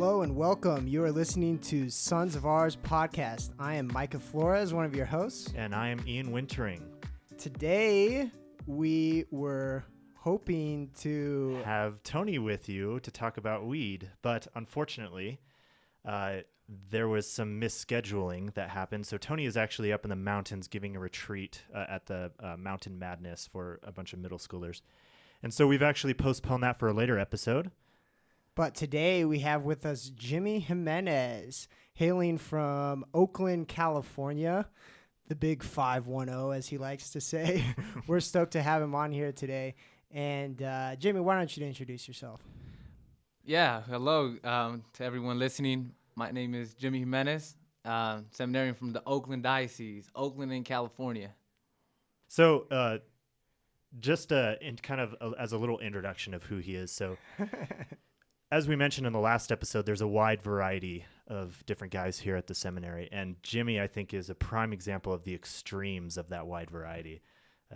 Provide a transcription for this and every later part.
Hello and welcome. You are listening to Sons of Ours podcast. I am Micah Flores, one of your hosts. And I am Ian Wintering. Today, we were hoping to have Tony with you to talk about weed, but unfortunately, there was some misscheduling that happened. So Tony is actually up in the mountains giving a retreat at the Mountain Madness for a bunch of middle schoolers. And so we've actually postponed that for a later episode. But today we have with us Jimmy Jimenez, hailing from Oakland, California, the big 510, as he likes to say. We're stoked to have him on here today. And Jimmy, why don't you introduce yourself? Yeah, hello to everyone listening. My name is Jimmy Jimenez, seminarian from the Oakland Diocese, Oakland in California. So just in kind of as a little introduction of who he is. So as we mentioned in the last episode, there's a wide variety of different guys here at the seminary. And Jimmy, I think, is a prime example of the extremes of that wide variety.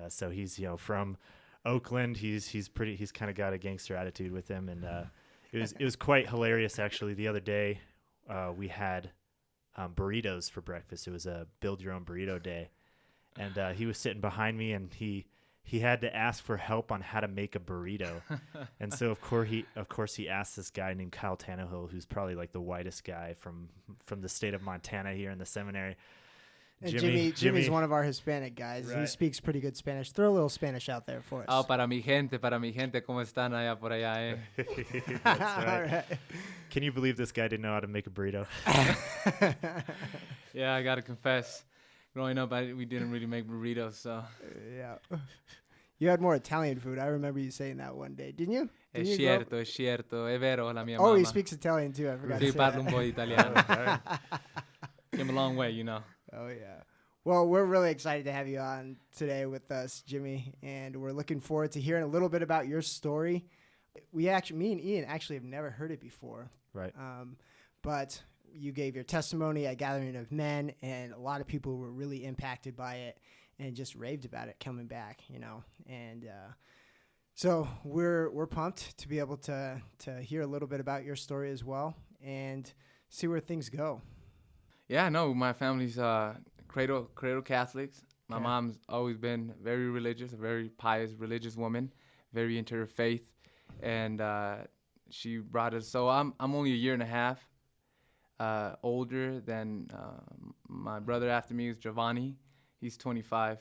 So he's, from Oakland. He's kind of got a gangster attitude with him. And it was quite hilarious, actually. The other day, we had burritos for breakfast. It was a build your own burrito day. And he was sitting behind me, and he had to ask for help on how to make a burrito. And so of course he asked this guy named Kyle Tannehill, who's probably like the whitest guy from the state of Montana here in the seminary. And Jimmy's one of our Hispanic guys. Right. He speaks pretty good Spanish. Throw a little Spanish out there for us. Oh, para mi gente, ¿cómo están allá por allá, eh? That's right. All right. Can you believe this guy didn't know how to make a burrito? Yeah, I got to confess. Growing up, we didn't really make burritos, so. Yeah. You had more Italian food. I remember you saying that one day, didn't you? Es cierto, è vero, la mia mamma. Oh, he speaks Italian too. I forgot to say parlo un po' italiano. Came a long way, Oh, yeah. Well, we're really excited to have you on today with us, Jimmy, and we're looking forward to hearing a little bit about your story. Me and Ian actually have never heard it before. Right. But you gave your testimony at Gathering of Men, and a lot of people were really impacted by it and just raved about it coming back, And so we're pumped to be able to hear a little bit about your story as well and see where things go. Yeah, no, my family's cradle Catholics. My mom's always been very religious, a very pious religious woman, very into her faith, and she brought us. So I'm only a year and a half older than my brother after me is Giovanni. He's 25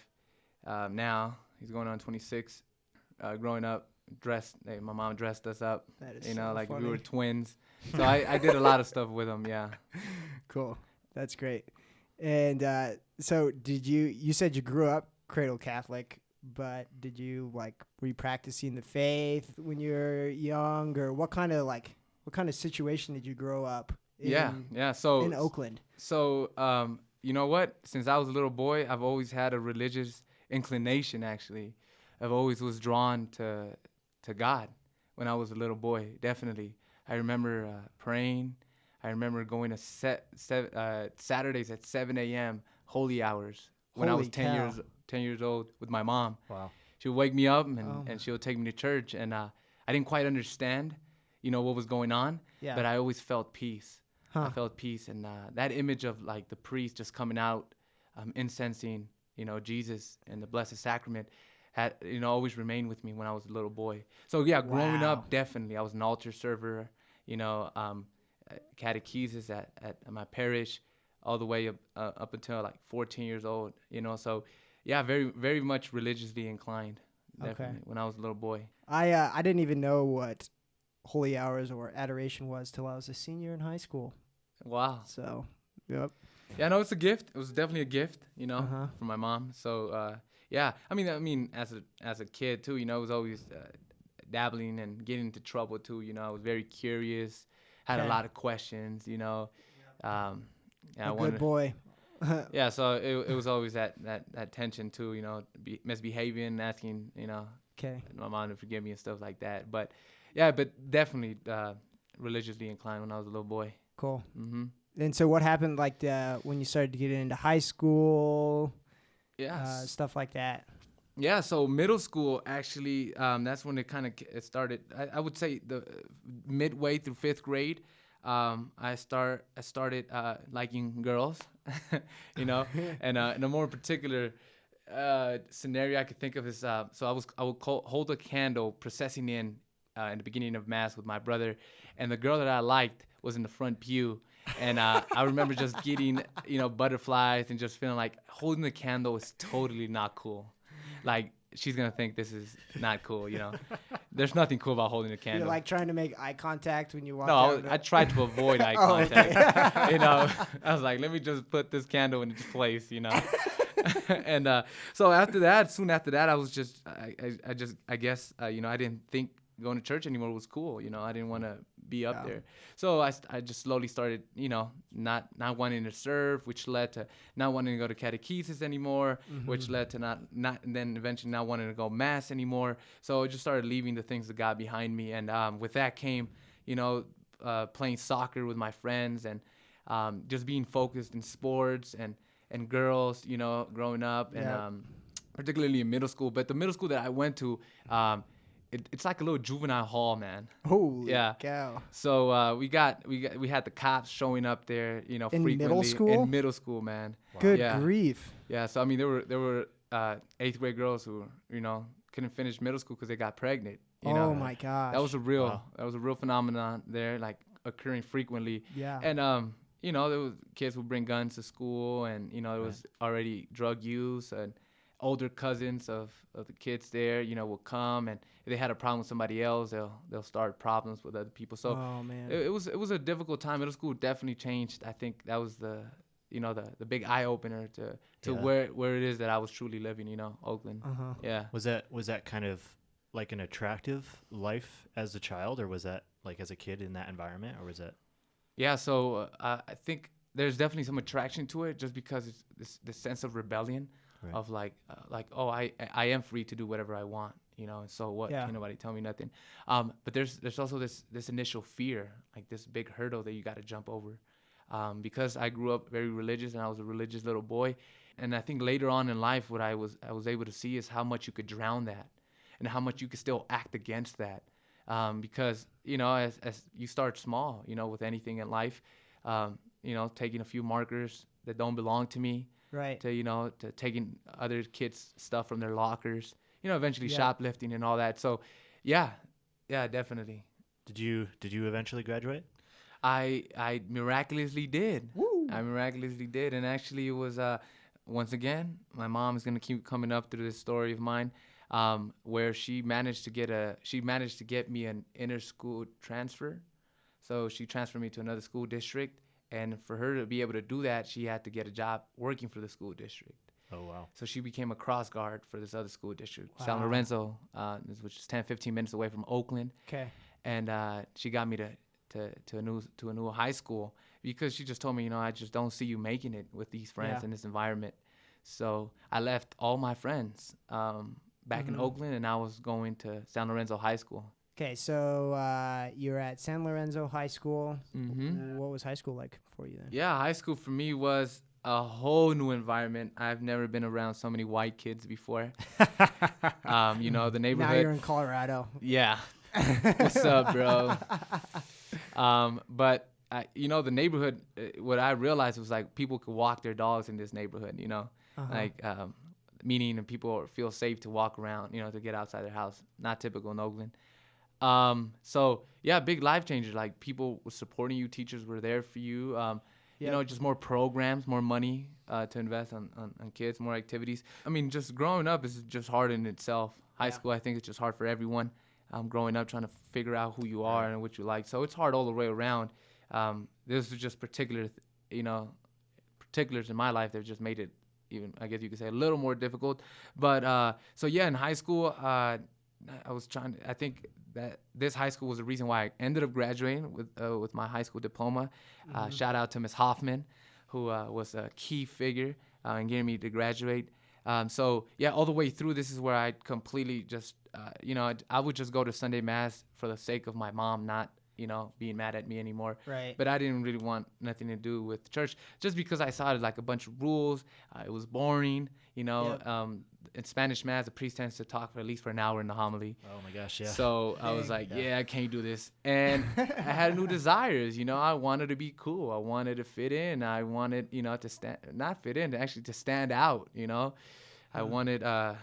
now. He's going on 26. Growing up, my mom dressed us up. That is so like funny. We were twins. So I did a lot of stuff with him. Yeah. Cool. That's great. And so you said you grew up cradle Catholic, but were you practicing the faith when you were young, or what kind of situation did you grow up in? Yeah. So in Oakland. So you know what? Since I was a little boy, I've always had a religious inclination, actually. I've always was drawn to God when I was a little boy, definitely. I remember praying. I remember going to Saturdays at 7 a.m., holy hours, when I was 10 years old with my mom. Wow. She would wake me up and she would take me to church. And I didn't quite understand, what was going on, but I always felt peace. Huh. I felt peace, and that image of like the priest just coming out, incensing, Jesus and the Blessed Sacrament, had always remained with me when I was a little boy. So yeah, growing up, definitely, I was an altar server, catechesis at my parish, all the way up until like 14 years old. So yeah, very very much religiously inclined. Definitely, when I was a little boy. I didn't even know what holy hours or adoration was till I was a senior in high school. Wow. So, yep. Yeah, no, it's a gift. It was definitely a gift, from my mom. So, yeah. I mean, as a kid too, I was always dabbling and getting into trouble too. I was very curious, had a lot of questions. A good boy. Yeah. So it was always that tension too. Misbehaving, asking, my mom to forgive me and stuff like that. But yeah, but definitely religiously inclined when I was a little boy. Cool. Mm-hmm. And so what happened when you started to get into high school? Yeah. Stuff like that. Yeah, so middle school, actually, that's when it started. I would say the midway through 5th grade, I started liking girls, you know, and in a more particular scenario I could think of is so I would hold a candle processing in the beginning of mass with my brother, and the girl that I liked was in the front pew, and I remember just getting butterflies and just feeling like holding the candle is totally not cool, like she's gonna think this is not cool, you know. There's nothing cool about holding a candle. You're like trying to make eye contact when you walk No, down. I tried to avoid eye Oh, okay. contact. You know, I was like, let me just put this candle in its place, you know. And so soon after that, I was just, I guess, I didn't think going to church anymore was cool. You know, I didn't want to be up there. So I just slowly started, not wanting to serve, which led to not wanting to go to catechesis anymore, which led to not, and then eventually not wanting to go mass anymore. So I just started leaving the things of God behind me. And with that came, playing soccer with my friends and just being focused in sports and girls, growing up and particularly in middle school. But the middle school that I went to, it's like a little juvenile hall, man. Holy Yeah. cow. So we had the cops showing up there, In frequently. middle school? In middle school, man. Wow. Good Yeah. grief. Yeah. So I mean, there were 8th grade girls who couldn't finish middle school because they got pregnant. Oh my gosh. That was a real phenomenon there, like occurring frequently. Yeah. And there was kids would bring guns to school, and there was already drug use, and older cousins of the kids there, will come, and if they had a problem with somebody else, they'll start problems with other people. So Oh man. it was a difficult time. Middle school definitely changed. I think that was the big eye opener to where it is that I was truly living, Oakland. Uh-huh. Yeah. Was that kind of like an attractive life as a child, or was that like as a kid in that environment, or was that? Yeah, so I think there's definitely some attraction to it, just because it's this sense of rebellion, Right. of like I am free to do whatever I want, and so what? Yeah. Can't nobody tell me nothing. But there's also this initial fear, like this big hurdle that you got to jump over, because I grew up very religious and I was a religious little boy, and I think later on in life what I was able to see is how much you could drown that, and how much you could still act against that. Because as you start small, with anything in life, taking a few markers that don't belong to me, Right. to taking other kids' stuff from their lockers, eventually Yeah. shoplifting and all that. So, yeah, definitely. Did you eventually graduate? I miraculously did. Woo. I miraculously did, and actually it was once again my mom is gonna keep coming up through this story of mine. Where she managed to get me an inter school transfer. So she transferred me to another school district, and for her to be able to do that, she had to get a job working for the school district. Oh wow. So she became a cross guard for this other school district, San Wow. Lorenzo, which is 10-15 minutes away from Oakland. Okay. And she got me to a new high school, because she just told me, I just don't see you making it with these friends in this environment. So I left all my friends back in Oakland, and I was going to San Lorenzo High School. Okay, so you're at San Lorenzo High School. Mm-hmm. What was high school like for you then? Yeah, high school for me was a whole new environment. I've never been around so many white kids before. The neighborhood. Now you're in Colorado. Yeah. What's up, bro? But the neighborhood, what I realized was like people could walk their dogs in this neighborhood, like meaning people feel safe to walk around, to get outside their house. Not typical in Oakland. So yeah, big life changer. Like people were supporting you, teachers were there for you. Just more programs, more money to invest on kids, more activities. I mean, just growing up is just hard in itself. High school, I think it's just hard for everyone. Growing up, trying to figure out who you are and what you like. So it's hard all the way around. This was just particulars in my life that just made it even, I guess you could say, a little more difficult. But so yeah, in high school, I think that this high school was the reason why I ended up graduating with my high school diploma. Shout out to Ms. Hoffman, who was a key figure in getting me to graduate. So yeah, all the way through, this is where I completely just, I would just go to Sunday Mass for the sake of my mom not being mad at me anymore. Right. But I didn't really want nothing to do with church just because I saw it like a bunch of rules. It was boring, Yep. In Spanish mass, the priest tends to talk for at least an hour in the homily. Oh my gosh, yeah. So I was Dang. like, Yeah. I can't do this. And I had new desires, I wanted to be cool. I wanted to fit in. I wanted, not fit in, actually to stand out, I wanted, and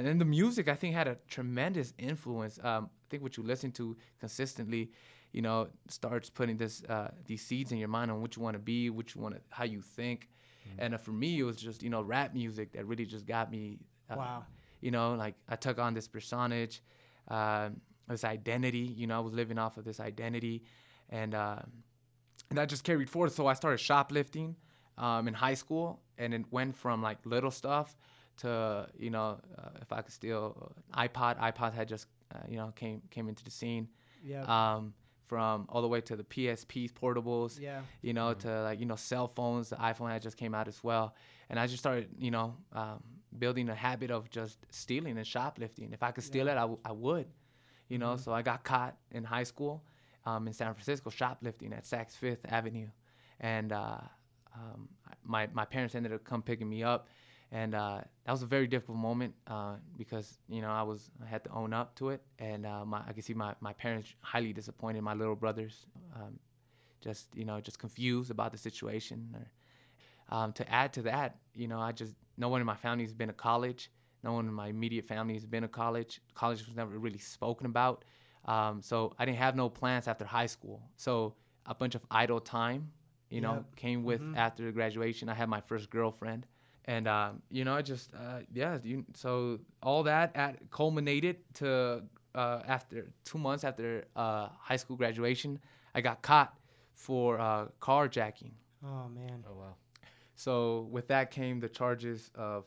then the music, I think, had a tremendous influence. I think what you listen to consistently, starts putting these seeds in your mind on what you want to be, how you think. And for me, it was just, rap music that really just got me. Wow. Like I took on this personage, this identity. I was living off of this identity, and that just carried forward. So I started shoplifting in high school, and it went from like little stuff to if I could steal iPod. iPod had just came into the scene. Yeah. From all the way to the PSPs, portables. Yeah. To like cell phones. The iPhone had just came out as well, and I just started building a habit of just stealing and shoplifting. If I could steal it, I would, So I got caught in high school in San Francisco shoplifting at Saks Fifth Avenue. And my parents ended up come picking me up. And that was a very difficult moment because, I had to own up to it. And I could see my parents highly disappointed, my little brothers, just confused about the situation. To add to that, no one in my family has been to college. No one in my immediate family has been to college. College was never really spoken about. So I didn't have no plans after high school. So a bunch of idle time, came with after graduation. I had my first girlfriend. And, so all that culminated to after 2 months after high school graduation, I got caught for carjacking. Oh man. Oh wow. So with that came the charges of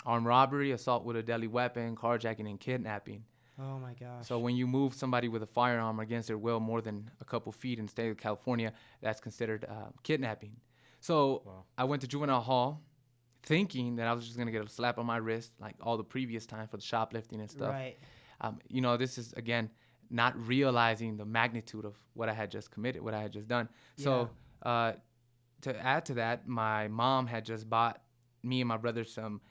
armed robbery, assault with a deadly weapon, carjacking, and kidnapping. Oh my gosh. So when you move somebody with a firearm against their will more than a couple feet in the state of California, that's considered kidnapping. So I went to juvenile hall thinking that I was just going to get a slap on my wrist like all the previous time for the shoplifting and stuff. Right. This is, again, not realizing the magnitude of what I had just committed, what I had just done. Yeah. So to add to that, my mom had just bought me and my brother some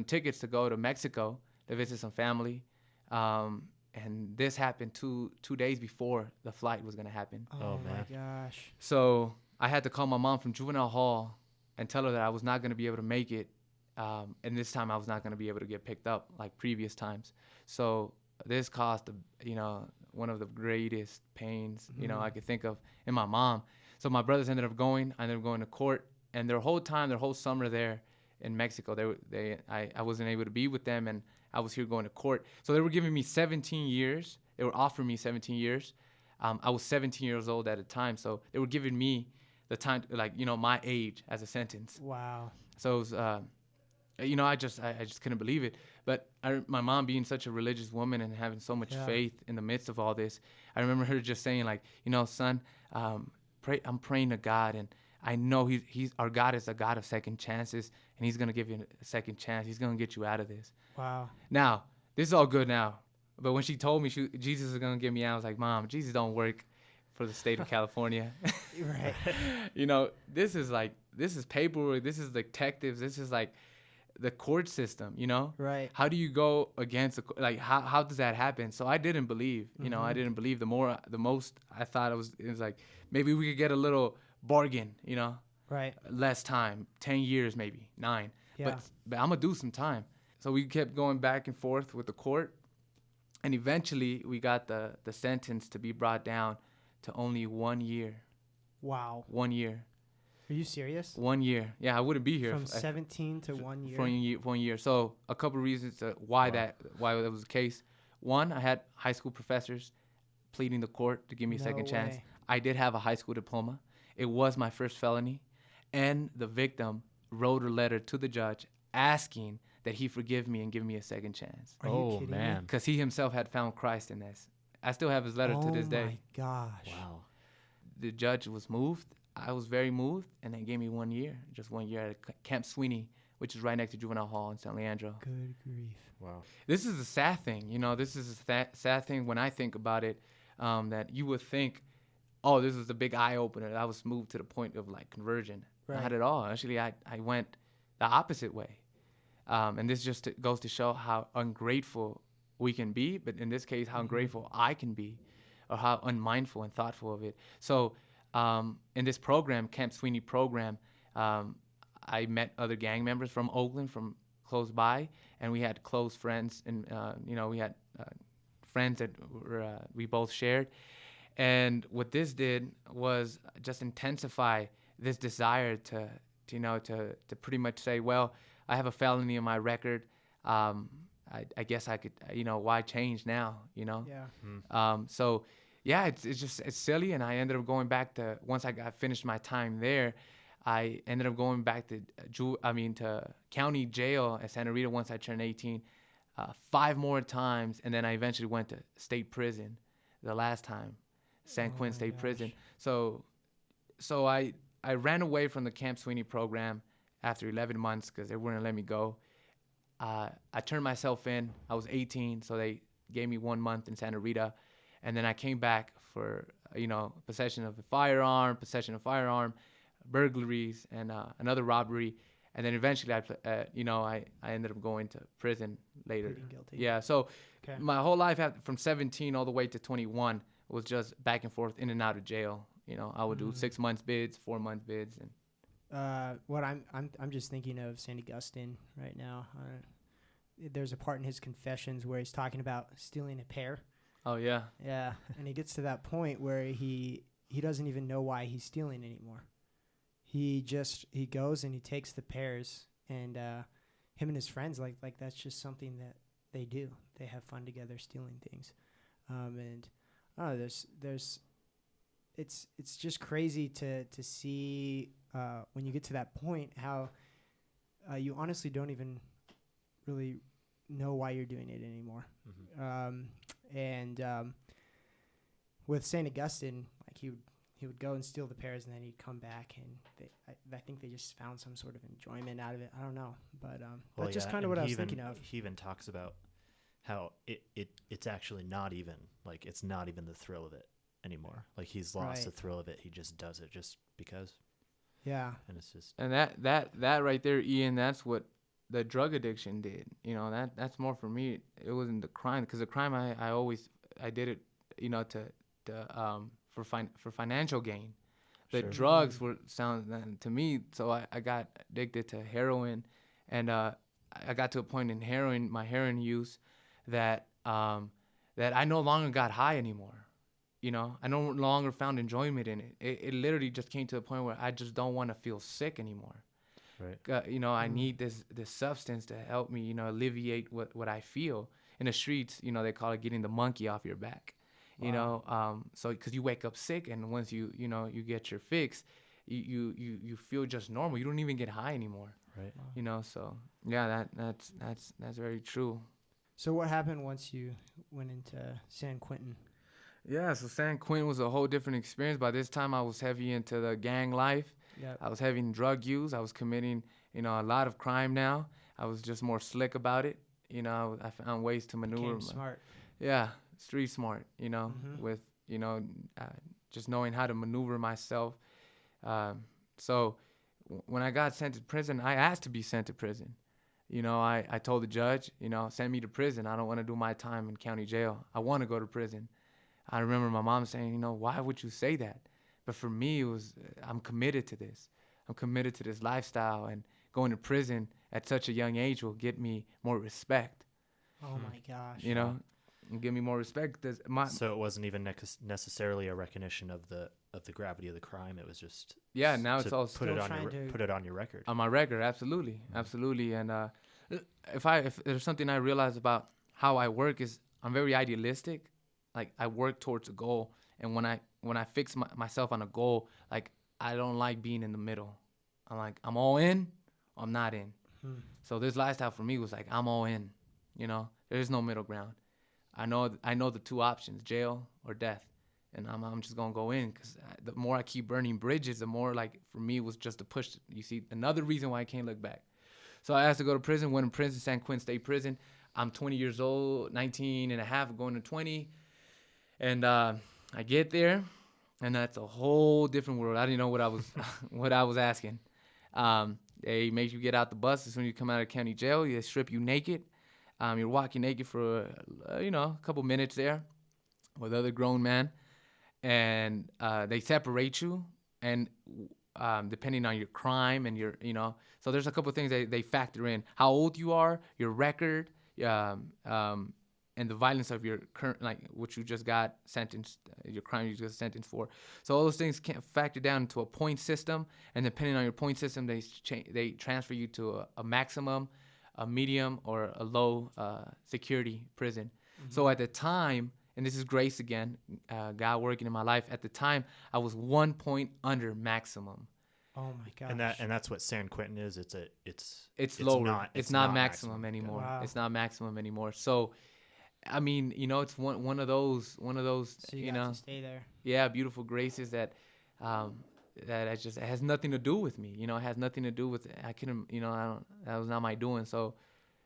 tickets to go to Mexico to visit some family. And this happened two days before the flight was going to happen. Oh man. my gosh. So I had to call my mom from juvenile hall and tell her that I was not going to be able to make it. And this time I was not going to be able to get picked up like previous times. So this caused, one of the greatest pains, I could think of in my mom. So my brothers ended up going. I ended up going to court. And their whole summer there in Mexico, I wasn't able to be with them. And I was here going to court. So they were giving me 17 years. They were offering me 17 years. I was 17 years old at the time. So they were giving me the time, my age as a sentence. Wow. So it was, I just couldn't believe it. But my mom being such a religious woman and having so much faith in the midst of all this, I remember her just saying like, son, I'm praying to God, and I know he's our God is a God of second chances, and he's going to give you a second chance. He's going to get you out of this. Wow. Now, this is all good now. But when she told me Jesus is going to get me out, I was like, Mom, Jesus don't work for the state of California. Right. This is paperwork. This is detectives. This is like the court system, Right. How do you go against, how does that happen? So I didn't believe, I didn't believe. The most I thought it was like, maybe we could get a little bargain, Right. less time, 10 years, maybe 9. Yeah. But I'm going to do some time. So we kept going back and forth with the court. And eventually we got the sentence to be brought down to only 1 year. Wow. 1 year. Are you serious? 1 year. Yeah, I wouldn't be here. From 17 to 1 year. For 1 year. So a couple of reasons why that was the case. One, I had high school professors pleading the court to give me a second chance. way. I did have a high school diploma. It was my first felony. And the victim wrote a letter to the judge asking that he forgive me and give me a second chance. Are you kidding me? Because he himself had found Christ in this. I still have his letter to this day. Oh my gosh. Wow. The judge was moved. I was very moved, and they gave me 1 year, just 1 year at Camp Sweeney, which is right next to Juvenile Hall in San Leandro. Good grief. Wow. This is a sad thing, This is a sad thing when I think about it. that you would think, oh, this was a big eye opener. I was moved to the point of like conversion. Right. Not at all. Actually, I went the opposite way. And this just goes to show how ungrateful we can be, but in this case, how ungrateful I can be, or how unmindful and thoughtful of it. So in this program, Camp Sweeney program, I met other gang members from Oakland, from close by, and we had close friends, and we had friends that we both shared. And what this did was just intensify this desire to pretty much say, well, I have a felony on my record. I guess I could, why change now, Yeah. So yeah, it's silly. And I ended up going back to, once I got finished my time there, I ended up going back to to county jail at Santa Rita once I turned 18, 5 more times. And then I eventually went to state prison the last time, San Quentin State Prison. So I ran away from the Camp Sweeney program after 11 months because they wouldn't let me go. I turned myself in. I was 18, so they gave me 1 month in Santa Rita. And then I came back for, possession of a firearm, burglaries, and another robbery. And then eventually I ended up going to prison later. Pleading guilty. Yeah, so Okay. my whole life from 17 all the way to 21 was just back and forth, in and out of jail. I would do 6 months bids, 4 month bids, and What I'm just thinking of St. Augustine right now. There's a part in his Confessions where he's talking about stealing a pear. oh yeah, Yeah, and he gets to that point where he doesn't even know why he's stealing anymore. He goes and he takes the pears, and him and his friends like that's just something that they do. They have fun together stealing things, and I don't know, it's just crazy to see when you get to that point how you honestly don't even really know why you're doing it anymore. With St. Augustine, like he would go and steal the pears, and then he'd come back, and I think they just found some sort of enjoyment out of it. I don't know, but that's just kind of what I was thinking of. He even talks about how it's actually not even like, it's not even the thrill of it anymore. Like, he's lost the thrill of it. He just does it just because. Yeah. And it's just, and that right there, Ian, that's what the drug addiction did. That's more for me. It wasn't the crime, because the crime I did it, for financial gain. The Sure. drugs were sound to me, so I got addicted to heroin, and I got to a point in my heroin use that I no longer got high anymore. I no longer found enjoyment in it. It literally just came to a point where I just don't want to feel sick anymore. right. I need this substance to help me, alleviate what I feel. In the streets, they call it getting the monkey off your back. Wow. So because you wake up sick, and once you get your fix, you feel just normal. You don't even get high anymore. Right. So yeah, that's very true. So what happened once you went into San Quentin? Yeah, so San Quentin was a whole different experience. By this time, I was heavy into the gang life. Yep. I was heavy in drug use. I was committing, a lot of crime now. I was just more slick about it. I found ways to maneuver. Became smart. Yeah, street smart, with, just knowing how to maneuver myself. So when I got sent to prison, I asked to be sent to prison. I told the judge, send me to prison. I don't want to do my time in county jail. I want to go to prison. I remember my mom saying, why would you say that? But for me, it was, I'm committed to this. I'm committed to this lifestyle, and going to prison at such a young age will get me more respect. Oh my gosh. And give me more respect. So it wasn't even necessarily a recognition of the gravity of the crime. It was just now it's all put it on your record. On my record, absolutely. And if there's something I realize about how I work is I'm very idealistic. Like, I work towards a goal, and when I fix myself on a goal, like, I don't like being in the middle. I'm like, I'm all in, or I'm not in. So this lifestyle for me was like, I'm all in. There's no middle ground. I know the two options, jail or death, and I'm just gonna go in, because the more I keep burning bridges, the more, like, for me, it was just a push. You see, another reason why I can't look back. So I asked to go to prison. Went in prison, San Quentin State Prison. I'm 20 years old, 19 and a half, going to 20. And I get there, and that's a whole different world. I didn't know what I was what I was asking. They make you get out the bus as soon as you come out of county jail. They strip you naked. You're walking naked for a couple minutes there with other grown men, and they separate you. And depending on your crime and so there's a couple of things they factor in: how old you are, your record, and the violence of your current, like what you just got sentenced, your crime you just sentenced for. So all those things can't factor down into a point system, and depending on your point system, they transfer you to a maximum, a medium, or a low security prison. Mm-hmm. So at the time, and this is grace again, God working in my life. At the time, I was 1 point under maximum. Oh my gosh. And that's what San Quentin is. It's lower. It's not maximum anymore. Wow. It's not maximum anymore. So, I mean, it's one of those. So you got to stay there. Yeah, beautiful graces that it has nothing to do with me. It has nothing to do with. I couldn't. That was not my doing. So,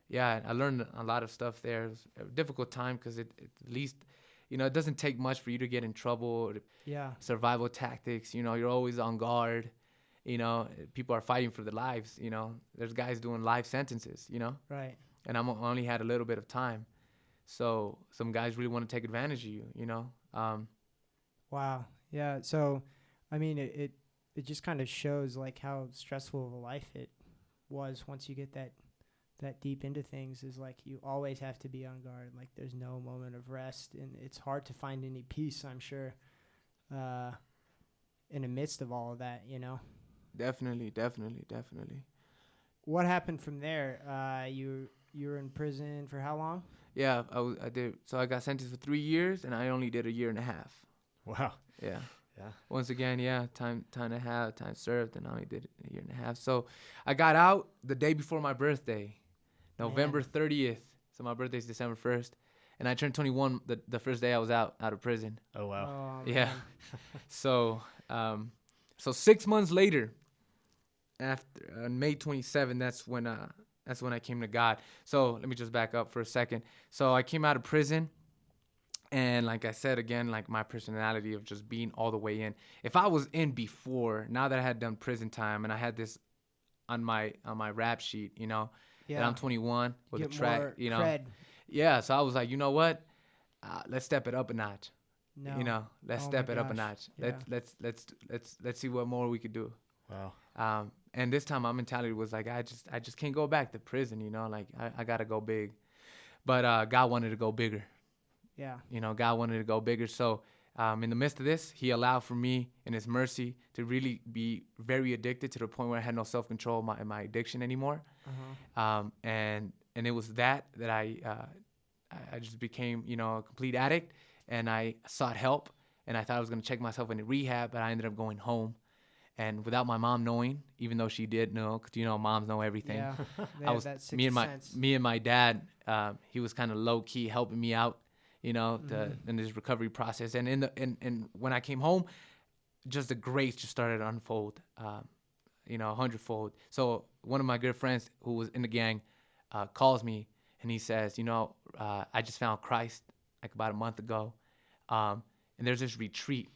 yeah, I learned a lot of stuff there. It was a difficult time because it at least. It doesn't take much for you to get in trouble. Yeah. Survival tactics. You're always on guard. People are fighting for their lives. There's guys doing life sentences. Right. And I only had a little bit of time, so some guys really want to take advantage of you. Wow. Yeah. So, I mean, it just kind of shows like how stressful of a life it was once you get that deep into things. Is like you always have to be on guard. Like there's no moment of rest, and it's hard to find any peace, I'm sure, in the midst of all of that. Definitely. What happened from there? You were in prison for how long? Yeah, I did. So I got sentenced for 3 years, and I only did a year and a half. Wow. Yeah. Once again, time served, and I only did a year and a half. So I got out the day before my birthday, November 30th. So my birthday's December 1st, and I turned 21 the first day I was out of prison. Oh wow. Oh, Yeah. man. So 6 months later, after May 27, that's when I came to God. So let me just back up for a second. So I came out of prison. And like I said, again, like my personality of just being all the way in. If I was in before, now that I had done prison time and I had this on my rap sheet, that I'm 21 with Get a track, more cred. Yeah, so I was like, you know what? Let's step it up a notch. No. Let's Oh step my it up a gosh. notch. Yeah. Let's see what more we could do. Wow. And this time my mentality was like, I just can't go back to prison, like I gotta go big. But God wanted to go bigger. Yeah. God wanted to go bigger. So in the midst of this, he allowed for me in his mercy to really be very addicted to the point where I had no self-control in my addiction anymore. Uh-huh. And it was that I just became, a complete addict, and I sought help, and I thought I was going to check myself into rehab, but I ended up going home. And without my mom knowing, even though she did know, because moms know everything. Yeah. I was that me sense. and my dad. He was kind of low key helping me out, in this recovery process. And and when I came home, just the grace just started to unfold, 100-fold. So one of my good friends who was in the gang calls me, and he says, I just found Christ like about a month ago, and there's this retreat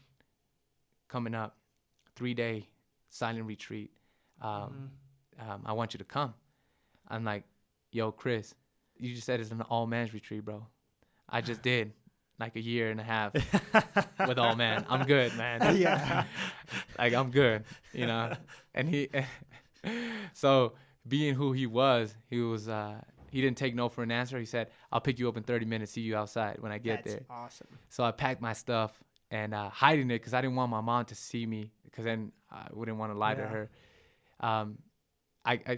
coming up, 3-day silent retreat. I want you to come. I'm like, yo, Chris, you just said it's an all man's retreat, bro. I just did like a year and a half with all men. I'm good, man. Yeah. Like I'm good, And so being who he was, he didn't take no for an answer. He said, I'll pick you up in 30 minutes, see you outside when I get there. That's awesome. So I packed my stuff and hiding it because I didn't want my mom to see me, because then I wouldn't want to lie to her.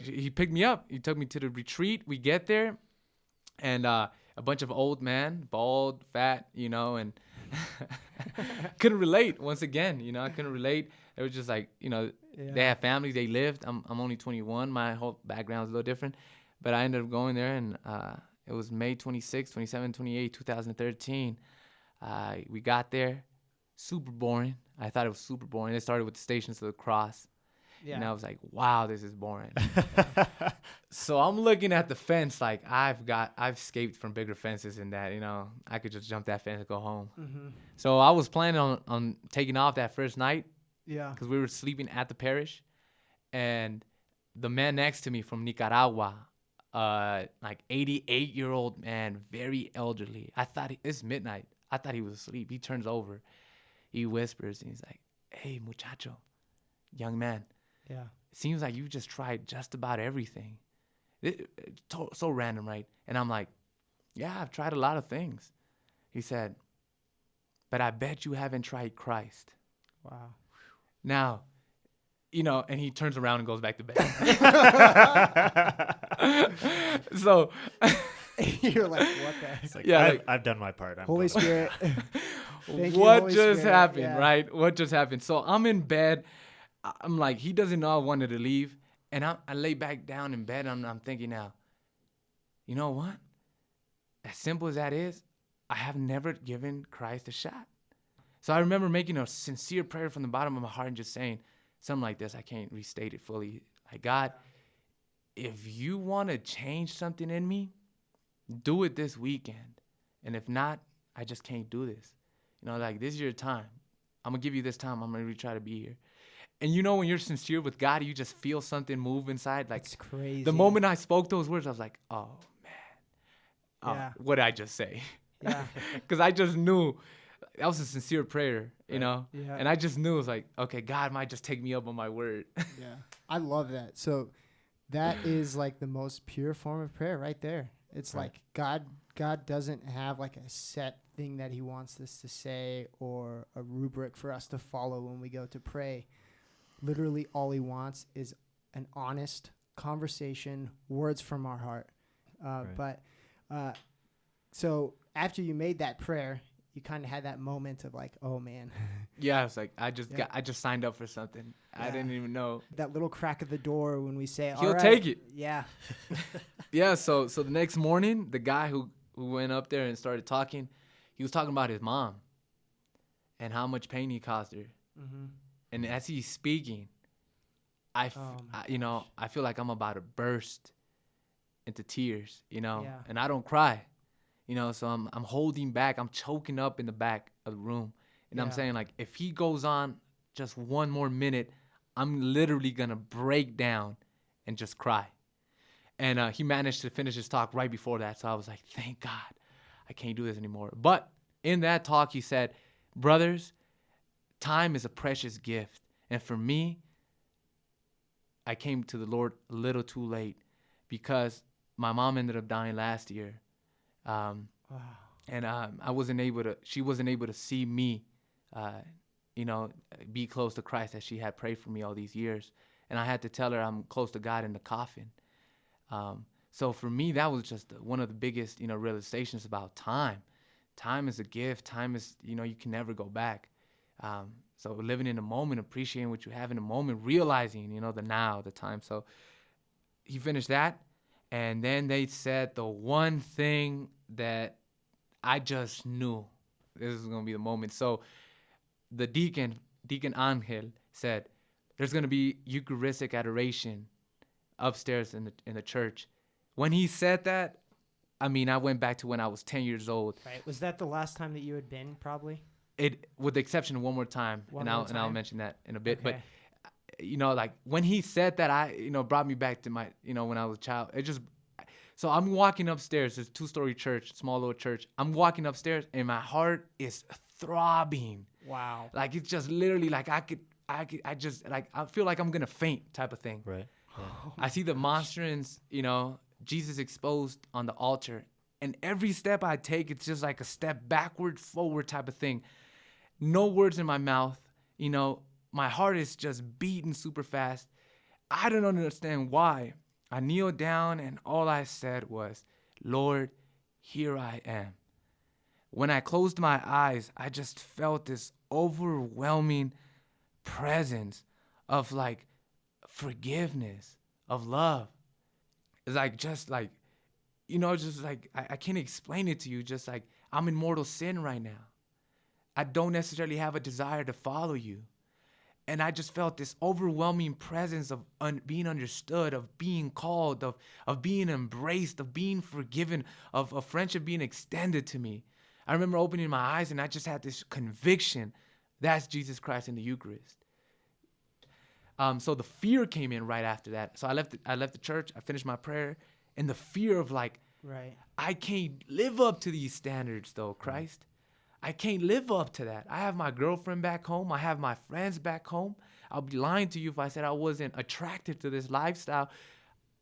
He picked me up. He took me to the retreat. We get there, and a bunch of old men, bald, fat, and couldn't relate. Once again, I couldn't relate. It was just like, they have families, they lived. I'm only 21. My whole background is a little different. But I ended up going there, and it was May 26, 27, 28, 2013. We got there. Super boring. I thought it was super boring. It started with the Stations of the Cross. And I was like, wow, this is boring. So I'm looking at the fence like I've escaped from bigger fences than that. I could just jump that fence and go home. Mm-hmm. So I was planning on taking off that first night. Yeah. Because we were sleeping at the parish. And the man next to me from Nicaragua, like 88-year-old man, very elderly. It's midnight. I thought he was asleep. He turns over. He whispers and he's like, hey, muchacho, young man. Yeah. It seems like you just tried just about everything. So random, right? And I'm like, yeah, I've tried a lot of things. He said, but I bet you haven't tried Christ. Wow. Now, and he turns around and goes back to bed. So you're like, what the heck? It's like, I've done my part. Holy Spirit. What just happened, right? What just happened? So I'm in bed. I'm like, he doesn't know I wanted to leave. And I lay back down in bed. I'm thinking now, you know what? As simple as that is, I have never given Christ a shot. So I remember making a sincere prayer from the bottom of my heart and just saying something like this. I can't restate it fully. Like, God, if you want to change something in me, do it this weekend. And if not, I just can't do this. Like, this is your time. I'm going to give you this time. I'm going to really try to be here. And when you're sincere with God, you just feel something move inside. Like, it's crazy. The moment I spoke those words, I was like, oh, man. Yeah. What did I just say? Yeah. Because I just knew that was a sincere prayer, Yeah. And I just knew it was like, okay, God might just take me up on my word. Yeah. I love that. So that is like the most pure form of prayer right there. It's like God doesn't have like a set thing that he wants us to say or a rubric for us to follow when we go to pray. Literally all he wants is an honest conversation, words from our heart. But so after you made that prayer, you kind of had that moment of like, oh man. Yeah, it's like I just signed up for something. I didn't even know. That little crack of the door when we say, he'll take it. Yeah. Yeah, so the next morning, the guy who went up there and started talking, he was talking about his mom and how much pain he caused her. Mm-hmm. And as he's speaking, I feel like I'm about to burst into tears, and I don't cry, so I'm holding back. I'm choking up in the back of the room. And I'm saying, like, if he goes on just one more minute, I'm literally going to break down and just cry. And he managed to finish his talk right before that. So I was like, thank God, I can't do this anymore. But in that talk, he said, brothers, time is a precious gift. And for me, I came to the Lord a little too late because my mom ended up dying last year. And she wasn't able to see me, be close to Christ as she had prayed for me all these years. And I had to tell her I'm close to God in the coffin. So for me, that was just one of the biggest, realizations about time. Time is a gift. Time is, you can never go back. So living in the moment, appreciating what you have in the moment, realizing, the now, the time. So he finished that. And then they said the one thing that I just knew this was going to be the moment. So the Deacon Angel, said, there's going to be Eucharistic adoration upstairs in the church. When he said that, I went back to when I was 10 years old. Right. Was that the last time that you had been, probably? It, with the exception of one more time, and I'll mention that in a bit. Okay. But like when he said that, brought me back to my, when I was a child. So I'm walking upstairs. It's a 2-story church, small little church. I'm walking upstairs, and my heart is throbbing. Wow. Like it's just literally like I feel like I'm gonna faint type of thing. Right. Yeah. I see the monstrance, Jesus exposed on the altar, and every step I take, it's just like a step backward, forward type of thing. No words in my mouth, my heart is just beating super fast. I don't understand why. I kneeled down, and all I said was, Lord, here I am. When I closed my eyes, I just felt this overwhelming presence of like forgiveness, of love. It's like, just like, just like, I can't explain it to you. Just like, I'm in mortal sin right now. I don't necessarily have a desire to follow you. And I just felt this overwhelming presence of being understood, of being called, of being embraced, of being forgiven, of a friendship being extended to me. I remember opening my eyes and I just had this conviction, that's Jesus Christ in the Eucharist. So the fear came in right after that. So I left the church, I finished my prayer, and the fear of like, Right. I can't live up to these standards though, Christ. I can't live up to that. I have my girlfriend back home. I have my friends back home. I'll be lying to you if I said I wasn't attracted to this lifestyle.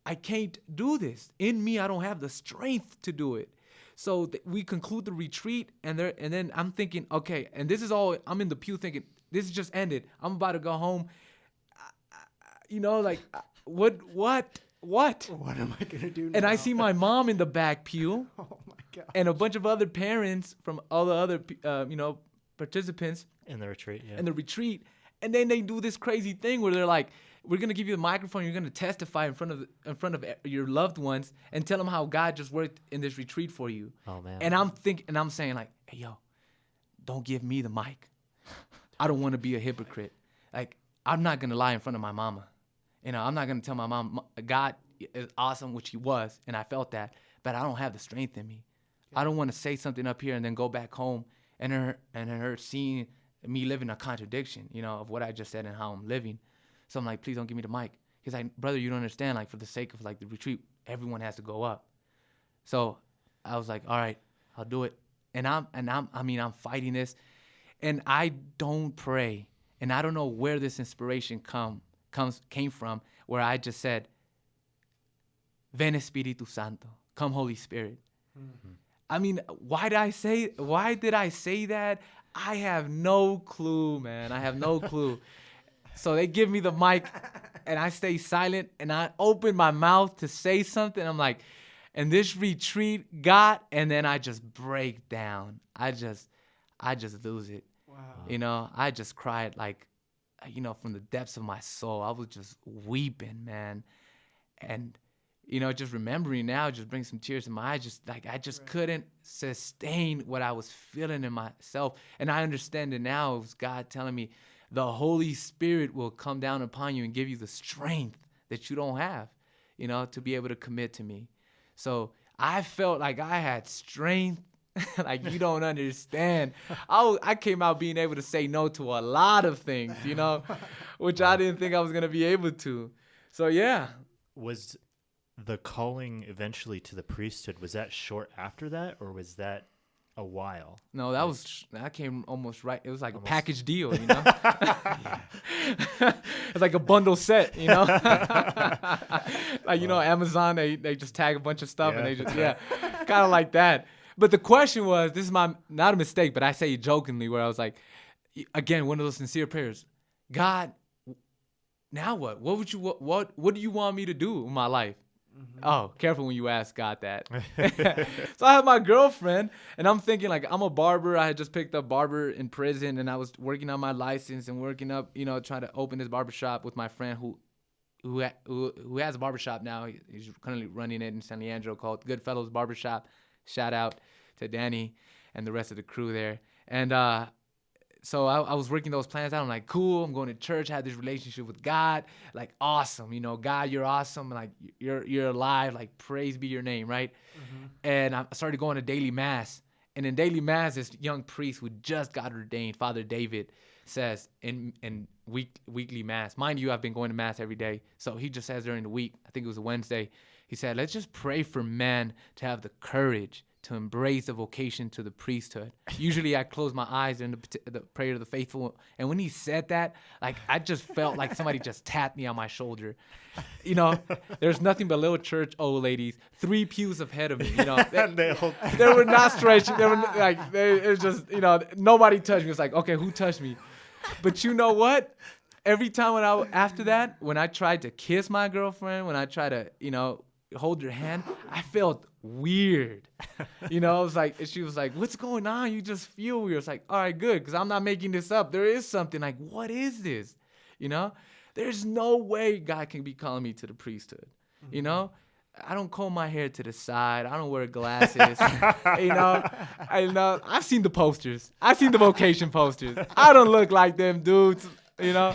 I can't do this. In me, I don't have the strength to do it. So we conclude the retreat, and then I'm thinking, okay, and this is all, I'm in the pew thinking, this just ended. I'm about to go home. Like, what? What am I gonna do now? And I see my mom in the back pew. Oh my God. And a bunch of other parents from all the other, participants In the retreat, yeah. in the retreat. And then they do this crazy thing where they're like, we're going to give you the microphone. You're going to testify in front of your loved ones and tell them how God just worked in this retreat for you. Oh, man. And I'm saying like, hey, yo, don't give me the mic. I don't want to be a hypocrite. Like, I'm not going to lie in front of my mama. I'm not going to tell my mom, God is awesome, which he was, and I felt that, but I don't have the strength in me. Yeah. I don't want to say something up here and then go back home and her seeing me living a contradiction, of what I just said and how I'm living. So I'm like, please don't give me the mic. He's like, brother, you don't understand, like, for the sake of, like, the retreat, everyone has to go up. So I was like, all right, I'll do it. And I'm fighting this, and I don't pray, and I don't know where this inspiration came from, where I just said, Ven Espíritu Santo, come Holy Spirit. Mm-hmm. I mean, why did I say that? I have no clue, man. I have no clue. So they give me the mic and I stay silent and I open my mouth to say something. I'm like, and this retreat and then I just break down. I just lose it. Wow. I just cried like, from the depths of my soul. I was just weeping, man. And, just remembering now just brings some tears to my eyes. I just couldn't sustain what I was feeling in myself. And I understand it now. It was God telling me the Holy Spirit will come down upon you and give you the strength that you don't have, to be able to commit to me. So I felt like I had strength. Like, you don't understand. I came out being able to say no to a lot of things, which I didn't think I was going to be able to. So, yeah. Was the calling eventually to the priesthood, was that short after that, or was that a while? No, that came almost right. It was like a package deal, It's like a bundle set, Like, Amazon, they just tag a bunch of stuff and they just, kind of like that. But the question was, this is not a mistake, but I say it jokingly, where I was like, again, one of those sincere prayers. God, now what? What do you want me to do in my life? Mm-hmm. Oh, careful when you ask God that. So I have my girlfriend, and I'm thinking, like, I'm a barber. I had just picked up barber in prison, and I was working on my license and working up, trying to open this barbershop with my friend who has a barbershop now. He's currently running it in San Leandro called Goodfellows Barbershop. Shout out to Danny and the rest of the crew there. And so I was working those plans out. I'm like, cool, I'm going to church, I had this relationship with God. Like, awesome, God, you're awesome. Like, you're alive. Like, praise be your name, right? Mm-hmm. And I started going to daily mass. And in daily mass, this young priest who just got ordained, Father David, says in weekly mass. Mind you, I've been going to mass every day. So he just says during the week, I think it was a Wednesday, he said, let's just pray for men to have the courage to embrace the vocation to the priesthood. Usually I close my eyes in the prayer of the faithful. And when he said that, like, I just felt like somebody just tapped me on my shoulder. There's nothing but little church old ladies, 3 pews ahead of me. They were not stretching. They were like, it was just, nobody touched me. It's like, okay, who touched me? But you know what? Every time after that, when I tried to kiss my girlfriend, when I tried to, hold her hand, I felt weird. I was like, she was like, what's going on? You just feel weird. It's like, all right, good, because I'm not making this up. There is something. Like, what is this? There's no way God can be calling me to the priesthood. Mm-hmm. I don't comb my hair to the side. I don't wear glasses. I've seen the posters. I've seen the vocation posters. I don't look like them dudes. you know.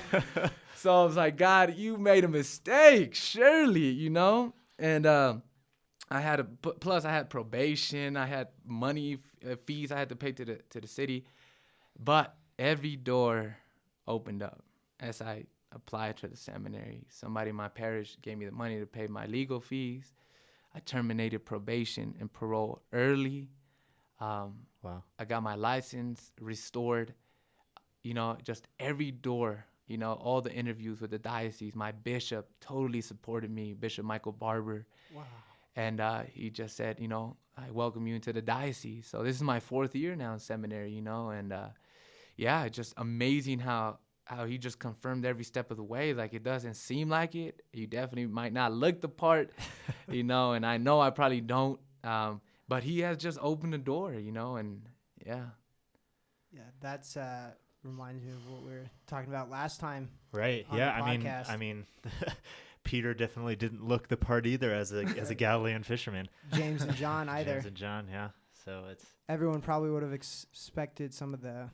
So I was like, God, you made a mistake, surely, you know. And I had plus I had probation, I had money fees I had to pay to the city, but every door opened up as I applied to the seminary. Somebody in my parish gave me the money to pay my legal fees. I terminated probation and parole early. Wow. I got my license restored. You know, just every door, you know, all the interviews with the diocese. My bishop totally supported me, Bishop Michael Barber. Wow. And he just said, you know, I welcome you into the diocese. So this is my 4th year now in seminary, you know, and yeah, it's just amazing how he just confirmed every step of the way. Like, it doesn't seem like it. You definitely might not look the part, you know, and I know I probably don't. But he has just opened the door, you know, and yeah. Yeah, that's reminds me of what we were talking about last time. Right. On Yeah. the I podcast. mean, Peter definitely didn't look the part either as a Galilean fisherman. James and John either. James and John. Yeah. So it's Everyone probably would have expected some of the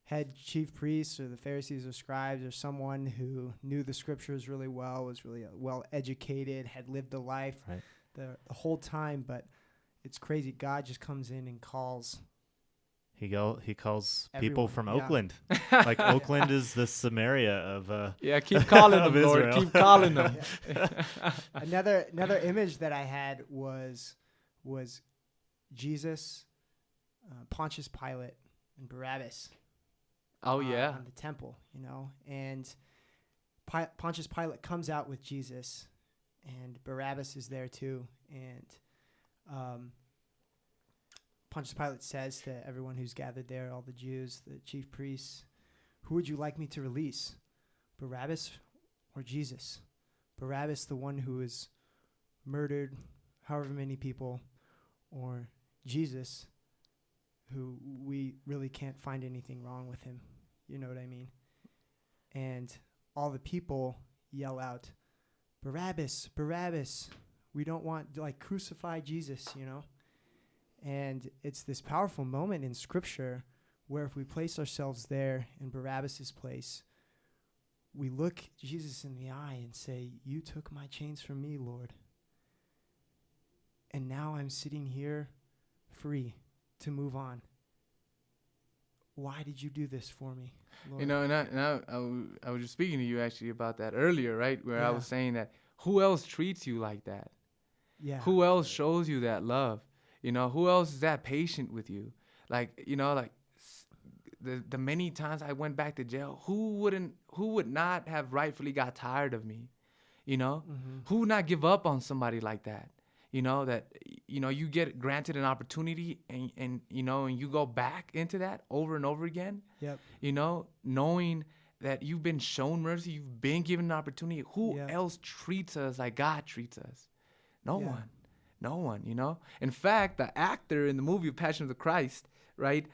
head chief priests or the Pharisees or scribes or someone who knew the scriptures really well, was really well educated, had lived the life right. the whole time. But it's crazy. God just comes in and calls. He calls Everyone, people from yeah. Oakland. Like Oakland is the Samaria of Yeah, keep calling of them, Lord. Israel. Keep calling them. Another image that I had was Jesus, Pontius Pilate, and Barabbas. Oh, yeah. On the temple, you know, and Pontius Pilate comes out with Jesus, and Barabbas is there too, and Pontius Pilate says to everyone who's gathered there, all the Jews, the chief priests, "Who would you like me to release, Barabbas or Jesus? Barabbas, the one who has murdered however many people, or Jesus, who we really can't find anything wrong with him." You know what I mean? And all the people yell out, "Barabbas, Barabbas. We don't want, like, crucify Jesus," you know? And it's this powerful moment in Scripture where if we place ourselves there in Barabbas' place, we look Jesus in the eye and say, "You took my chains from me, Lord. And now I'm sitting here free to move on. Why did you do this for me, Lord?" You know, I was just speaking to you actually about that earlier, right? Where I Yeah. was saying that who else treats you like that? Yeah. Who else shows you that love? You know, who else is that patient with you? Like, you know, like the many times I went back to jail, who would not have rightfully got tired of me? You know, who would not give up on somebody like that? You know, that, you know, you get granted an opportunity and you know, and you go back into that over and over again. Yep. You know, knowing that you've been shown mercy, you've been given an opportunity. Who else treats us like God treats us? No one, you know. In fact, the actor in the movie Passion of the Christ, right,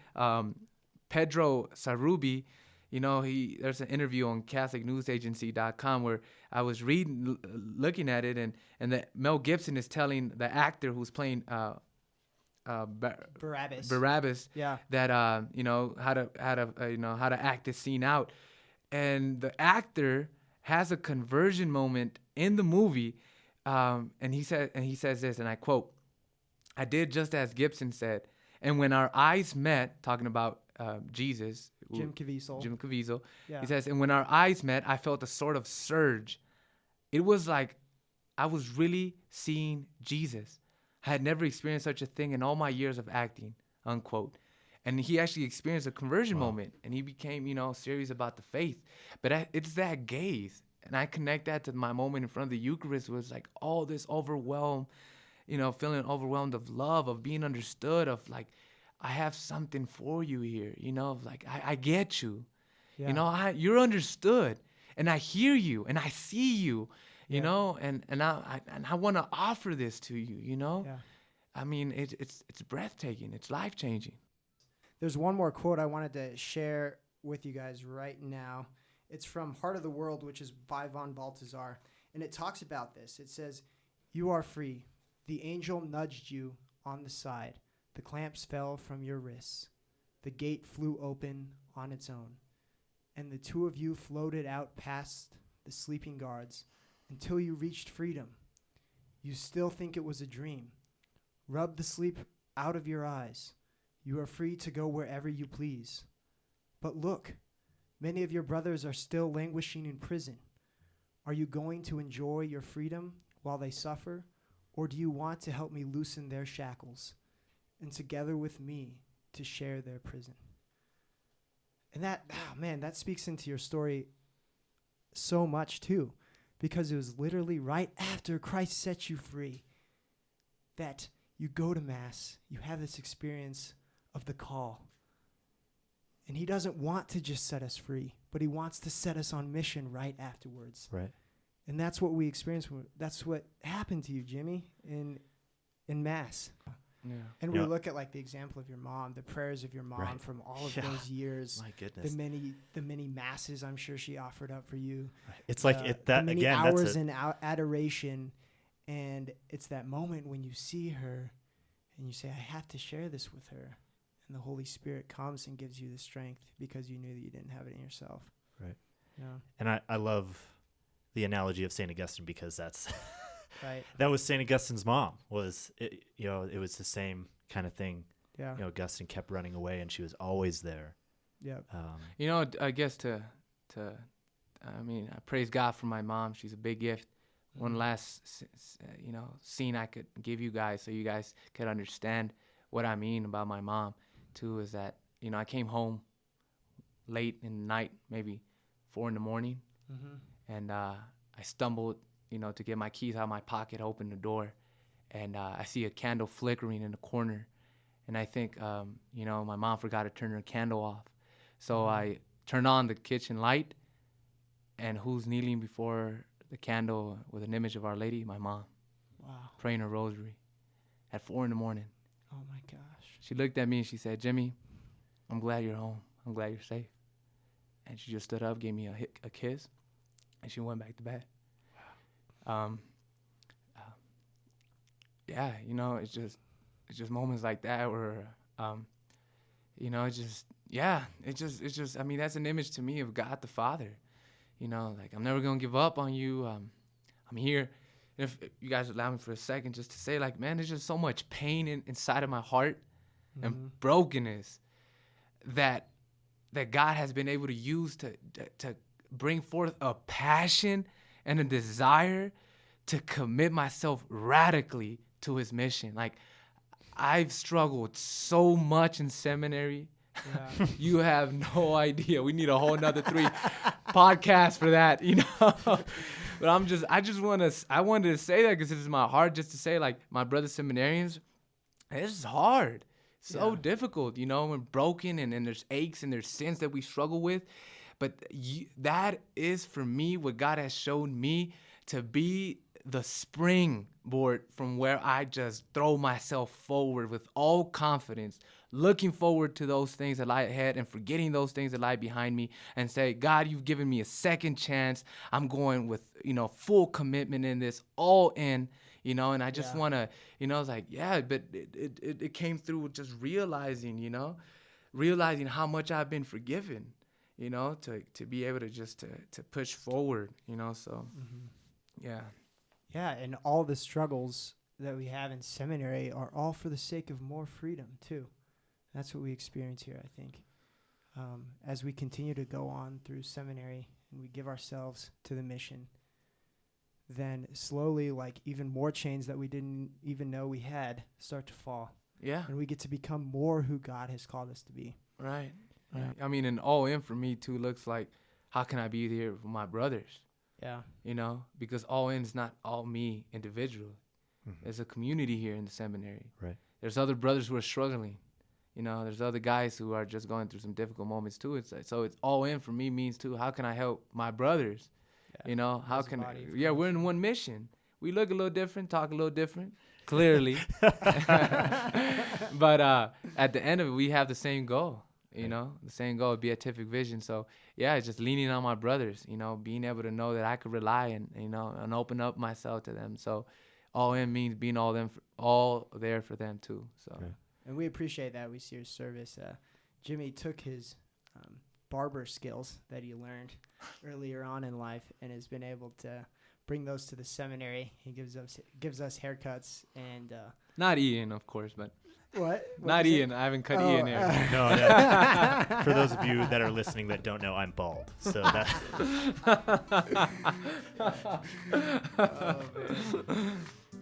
Pedro Sarubi, you know, there's an interview on CatholicNewsAgency.com where I was looking at it, and that Mel Gibson is telling the actor who's playing Barabbas, Yeah. that you know, how to act this scene out, and the actor has a conversion moment in the movie, and he says this, and I quote, "I did just as Gibson said, and when our eyes met," talking about Jesus, Jim Caviezel. Yeah. He says, "and when our eyes met, I felt a sort of surge. It was like I was really seeing Jesus. I had never experienced such a thing in all my years of acting," unquote. And he actually experienced a conversion moment, and he became, you know, serious about the faith. But it's that gaze, and I connect that to my moment in front of the Eucharist, was like all this overwhelmed, you know, feeling overwhelmed of love, of being understood, of like, I have something for you here, you know, of like, I get you, you know, you're understood, and I hear you, and I see you, you know, and I want to offer this to you, you know. Yeah. I mean, it's breathtaking, it's life changing. There's one more quote I wanted to share with you guys right now. It's from Heart of the World, which is by von Balthasar, and it talks about this. It says, "You are free. The angel nudged you on the side. The clamps fell from your wrists. The gate flew open on its own. and the two of you floated out past the sleeping guards until you reached freedom. You still think it was a dream. Rub the sleep out of your eyes. You are free to go wherever you please. But look, many of your brothers are still languishing in prison. Are you going to enjoy your freedom while they suffer, or do you want to help me loosen their shackles and together with me to share their prison? And that, that speaks into your story so much too, because it was literally right after Christ set you free that you go to Mass, you have this experience of the call. And he doesn't want to just set us free, but he wants to set us on mission right afterwards. Right. And that's what we experienced. That's what happened to you, Jimmy, in Mass. Yeah. And we look at like the example of your mom, the prayers of your mom from all of those years. My goodness. The many masses I'm sure she offered up for you. It's like the many hours in adoration, and it's that moment when you see her and you say, I have to share this with her. And the Holy Spirit comes and gives you the strength because you knew that you didn't have it in yourself. Right. Yeah. And I love the analogy of St. Augustine because that's right. That was St. Augustine's mom. It was the same kind of thing. Yeah. Augustine kept running away and she was always there. Yeah. I guess I praise God for my mom. She's a big gift. One last, scene I could give you guys so you guys could understand what I mean about my mom too is that, I came home late in the night, maybe 4 a.m, and I stumbled, to get my keys out of my pocket, open the door, and I see a candle flickering in the corner. And I think, my mom forgot to turn her candle off. So I turned on the kitchen light, and who's kneeling before the candle with an image of Our Lady? My mom. Wow. Praying her rosary at 4 a.m. Oh, my gosh. She looked at me and she said, Jimmy, I'm glad you're home. I'm glad you're safe. And she just stood up, gave me a kiss, and she went back to bed. Wow. It's just moments like that where, that's an image to me of God the Father. Like, I'm never going to give up on you. I'm here. If you guys allow me for a second just to say, like, man, there's just so much pain inside of my heart and brokenness that God has been able to use to bring forth a passion and a desire to commit myself radically to his mission. Like, I've struggled so much in seminary. Yeah. You have no idea. We need a whole nother 3 podcasts for that, But I wanted to say that because this is my heart, just to say, like, my brother seminarians, this is hard. So difficult, we're broken and there's aches and there's sins that we struggle with. But that is, for me, what God has shown me to be the springboard from where I just throw myself forward with all confidence, looking forward to those things that lie ahead and forgetting those things that lie behind me, and say, God, you've given me a second chance. I'm going with, full commitment in this, all in, and I just want to, it's like, but it came through just realizing how much I've been forgiven, to be able to just to push forward, so, yeah. Yeah, and all the struggles that we have in seminary are all for the sake of more freedom, too. That's what we experience here, I think. As we continue to go on through seminary and we give ourselves to the mission, then slowly, like, even more chains that we didn't even know we had start to fall. Yeah. And we get to become more who God has called us to be. Right. Yeah. I mean, and all in for me, too, looks like, how can I be here with my brothers? Yeah. Because all in is not all me individual. There's a community here in the seminary. Right. There's other brothers who are struggling. There's other guys who are just going through some difficult moments too. So it's all in for me means too, how can I help my brothers? Yeah. How can we're in one mission. We look a little different, talk a little different, clearly. But at the end of it, we have the same goal. The same goal, beatific vision. So it's just leaning on my brothers, being able to know that I could rely and open up myself to them. So all in means being all there for them too. So. Right. And we appreciate that. We see your service. Jimmy took his barber skills that he learned earlier on in life and has been able to bring those to the seminary. He gives us haircuts and Not Ian, of course, but what? not Ian. I haven't cut Ian here. No, yeah. For those of you that are listening that don't know, I'm bald. So that. Oh, man.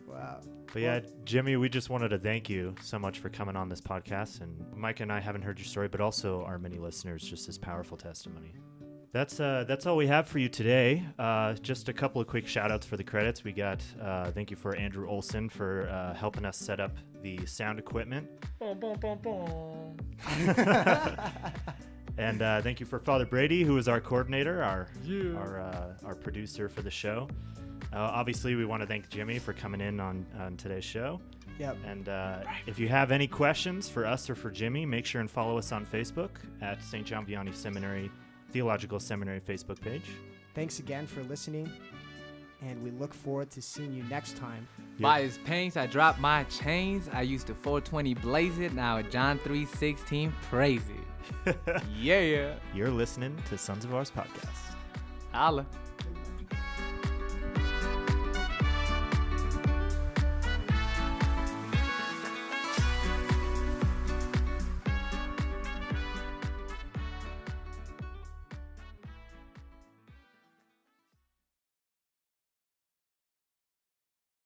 Wow. But yeah, Jimmy, we just wanted to thank you so much for coming on this podcast. And Mike and I haven't heard your story, but also our many listeners, just this powerful testimony. That's all we have for you today. Just a couple of quick shout outs for the credits. We got thank you for Andrew Olson for helping us set up the sound equipment. And thank you for Father Brady, who is our coordinator, our producer for the show. Obviously, we want to thank Jimmy for coming in on today's show. Yep. And if you have any questions for us or for Jimmy, make sure and follow us on Facebook at St. John Vianney Seminary, Theological Seminary Facebook page. Thanks again for listening, and we look forward to seeing you next time. By his pains, I dropped my chains. I used to 420 blaze it. Now at John 3:16 praise it. Yeah. You're listening to Sons of Ours podcast. Holla.